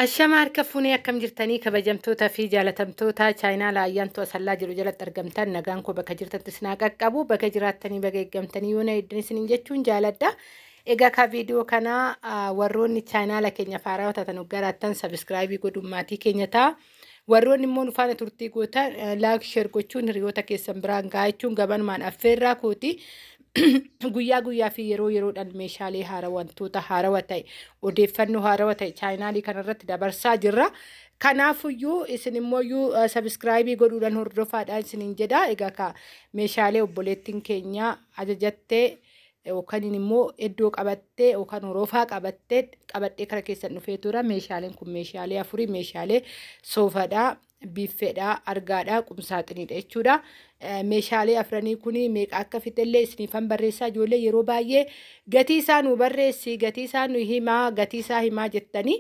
Ashama harka fuunee akkam jirtanii kabajamtoota fi jaalatamtoota chaayinaala ayyaantu asallaa jiru jalatti argamtan nagaan koo bakka jirtatti isin qaqqabu bakka jiraattanii bakka eeggamtanii yoona iddin isin jechuun jaaladha. Egaa ka viidiyoo kana warroonni chaayinaala keenya faaraa taatan garaattan sabiskiraayibii godhummaatii keenya ta'a. Warroonni immoo nufaana turtii gootan laayik sheer gochuun hiriyoota keessan biraan gahaa jechuun gabanumaan affeerraa kooti. Guyyaa guyyaa fi yeroo yeroodhaan meeshaalee haaraa wantoota haarawaa ta'e odeeffannoo haarawaa ta'e chaayinaalii kanarratti dabarsaa jirra. Kanaafuyyuu isin immoo sabiskiraayibii godhuudhaan hordofaadhaan isiniin jedha. Egaa ka meeshaalee obboleettiin keenya ajajattee yookaan immoo iddoo qabattee yookaan horofaa qabadhee kara keessan dhufee tura. Meeshaaleen kun meeshaalee afurii meeshaalee soofaadhaa. Biffeedhaa argaadhaa qumsaaxiniidha jechuudha. Meeshaalee afranii kuni meeqa akka fixellee isiniifan barreessaa ijoollee yeroo baay'ee gatii isaa nu barreessi gatii isaa nu himaa gatii isaa himaa jettanii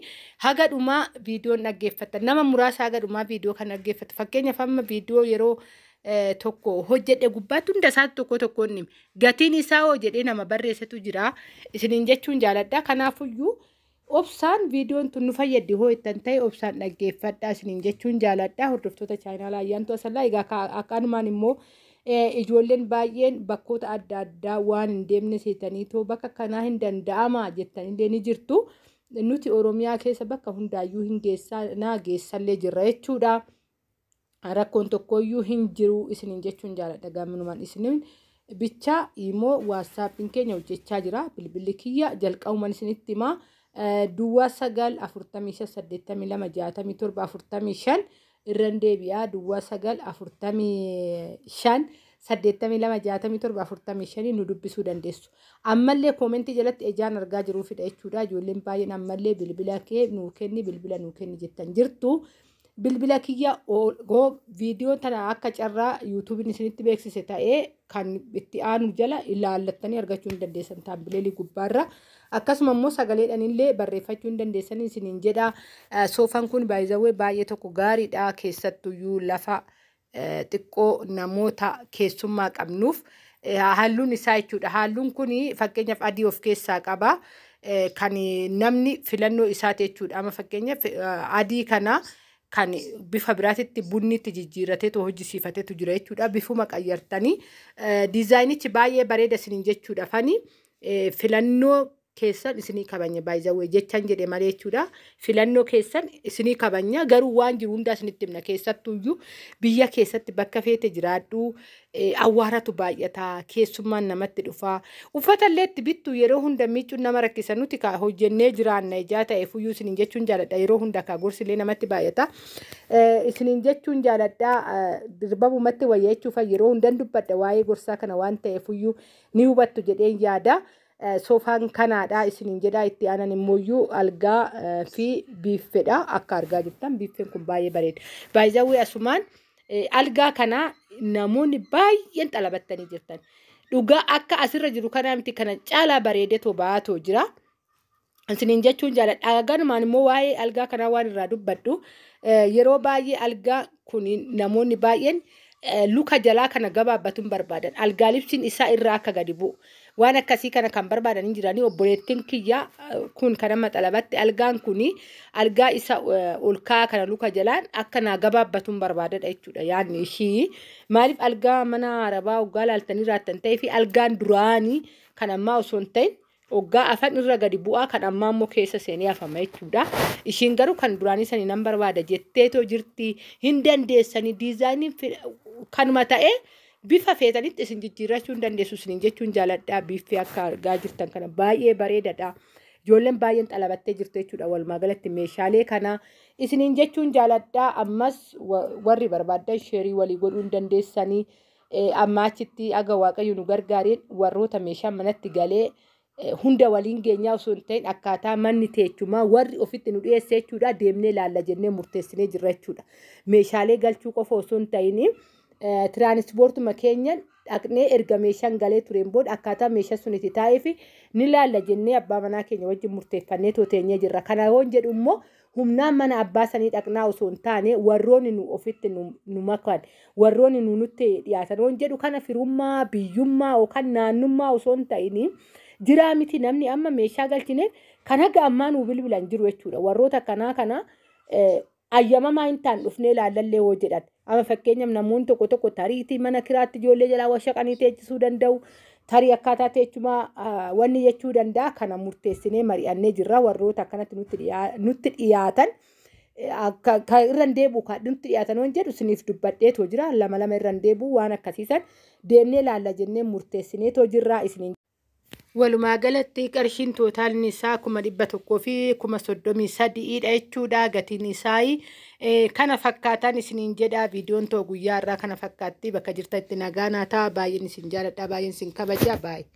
haga dhumaa viidiyoon dhaggeeffatan nama muraasa haga dhumaa viidiyoo kan dhaggeeffatu fakkeenyaaf amma viidiyoo yeroo tokko hojjedhe gubbaatti hunda isaatti tokko tokkoon hime gatiin isaa hoo jedhee nama barreessatu jira isiniin jechuun jaaladha. Kanaafuyyuu obsaan viidiyoon tun nu fayyaddi hoo ittan ta'e obsaan dhaggeeffadhaa isiniin jechuun jaaladha. Hordoftoota chaayinaala ayyaantu asallaa egaa akkaanumaan immoo ijoolleen baay'een bakkoota adda addaa waan hin deemne seetanii too bakka kanaa hin danda'ama jettanillee ni jirtu. Nuti Oromiyaa keessa bakka hundaayyuu hin geessallee jirra jechuudha. Rakkoon tokkoyyuu hin jiru isiniin jechuun jaaladha. Gaamanumaan isiniin bichaa immoo waatsaappiin keenya hojjechaa jira. Bilbilli kiyya jalqabumaan isinitti himaa. Duwwaa 9-42-62-67-45 irraan deebi'aa duwwaa 9-45-82-67-45 nu dubbisuu dandeessu. Ammallee koomentii jalatti ejaan argaa jiruufidha jechuudha. Ijoolleen baay'een ammallee bilbila kee nuu kenni bilbila nuu kenni jettan jirtu. Bilbila kiyya viidiyoo tana akka carraa yuutuubiin isinitti beeksise ta'ee kan itti aanu jala ilaallattanii argachuu hin dandeessan taambileelii gubbaarra. Akkasuma immoo sagaleedhaanillee barreeffachuu hin dandeessan isiniin jedha. Soofaan kun baay'ee baay'ee tokko gaariidha keessattuyyuu lafa xiqqoo namoota keessummaa qabnuuf halluun isaa jechuudha. Halluun kun fakkeenyaaf adii of keessaa qaba. Kan namni filannoo isaati jechuudha. Amma fakkeenyaaf adii kana kan bifa biraatitti bunnitti jijjiirateetu hojjisiifateetu jira jechuudha. Bifuma qayyartanii diizaayinichi baay'ee bareeda isiniin jechuudha. Fani filannoo keessan isinii kabanya baay'ee jechaan jedhe malee jechuudha. Filannoo keessan isinii kabanya garuu waan jiru hundaa isinitti himna keessattuyyuu biyya keessatti bakka feete jiraadhu awwaaratu baay'ata keessummaan namatti dhufa. Uffatallee itti bittu yeroo hunda miicuun nama rakkisa nuti ka hojjennee jiraanna ijaa ta'e fuyyuu isiniin jechuun jaaladha. Yeroo hunda ka gorsilee namatti baay'ata. Isiniin jechuun jaaladha dirbabumatti wayya jechuufa yeroo hundan dubbadha waa'ee gorsaa kana waan ta'e fuyyuu ni hubattu jedheen yaada. Soofaan kanaadha isiniin jedha itti aanan immoo algaa fi biffeedha akka argaa jirtan biffeen kun baay'ee bareeda. Baay'ee asumaan algaa kana namoonni baay'een xalabattanii jirtan. Dhugaa akka asirra jiru kanaa miti kana caalaa bareedetoo baatoo jira. Isiniin jechuun jaaladha. Ganumaan immoo waa'ee algaa kanaa waan irraa dubbadhu yeroo baay'ee algaa kun namoonni baay'een luka jalaa kana gabaabbatuun barbaadan. Algaa libsiin isaa irraa akka gadi bu'u. Waan akkasii kana kan barbaadan hin jiranii obboleettiin kiyya kun kan amma xalabatti algaan kuni algaa isa ol ka'aa kana luka jalaan akka naa gabaabbatuun barbaadadha jechuudha. Yaadni ishii maaliif algaa mana arabaa hoggaa laaltanii raattan ta'ee fi algaan duraanii kan ammaa osoo hin ta'in hoggaa afaan irra gadi bu'aa kan ammaa immoo keessa seenee hafama jechuudha. Ishiin garuu kan duraanii sanii nan barbaada jetteetoo jirti hin dandeessanii diizaayiniin kanuma ta'ee. Bifa feetanitti isin jijjiirrachuu hin dandeessu isiniin jechuun jaaladha. Biffee akka argaa jirtan kana baay'ee bareedadha. Ijoolleen baay'een xalabattee jirtu jechuudha. Walumaa galatti meeshaalee kana isiniin jechuun jaaladha. Ammas warri barbaadan sheerii walii godhuu hin dandeessanii amma achitti aga waaqayyo nu gargaareen warroota meeshaan manatti galee hunda waliin geenyaa osoo hin ta'in akkaataa manni teechumaa warri ofitti nu dhiyeesse jechuudha. Deemnee ilaalla jennee murteessinee jirra jechuudha. Meeshaalee galchuu qofa osoo hin ta'in tiraanispoortuma keenyan dhaqnee erga meeshaan galee tureen booda akkaataa meeshaa sun itti taa'ee fi ni ilaalla jennee abbaa manaa keenya wajjin murteeffannee tooteenyee jirra. Kana yoon jedhu immoo humnaan mana abbaa sanii dhaqnaa osoo hin taane warroonni nu ofitti nu makan warroonni nu nutti dhiyaatan yoon jedhu kana firummaa biyyummaa yookaan naannummaa osoo hin ta'in jiraa miti namni amma meeshaa galchine kan haga ammaa nuu bilbilan jiru jechuudha warroota kana ayyamamaa hin taane dhufnee ilaallallee hoo jedhan amma fakkeenyaaf namoonni tokko tariitii mana kiraatti ijoollee jalaa washaqanii teechisuu danda'u tarii akkaataa teechumaa wanni jechuu danda'a kana murteessinee mari'annee jirra warroota akkanatti nutti dhiyaatan ka irran deebi'u ka nutti dhiyaatan waan jedhu isiniif dubbadheetoo jira lama irran deebi'u waan akkasiisan deemnee ilaalla jennee murteessineetoo jirra isiniin. Walumaa galatti qarshiin tootaalni isaa 100 fi 33 dha jechuudha gatiin isaa kana fakkaatan isiniin jedha viidiyoon too guyyaa irraa kana fakkaatti bakka jirtatti nagaa naa ta'a baay'een isin jaaladha baay'een isin kabaja baay'ee.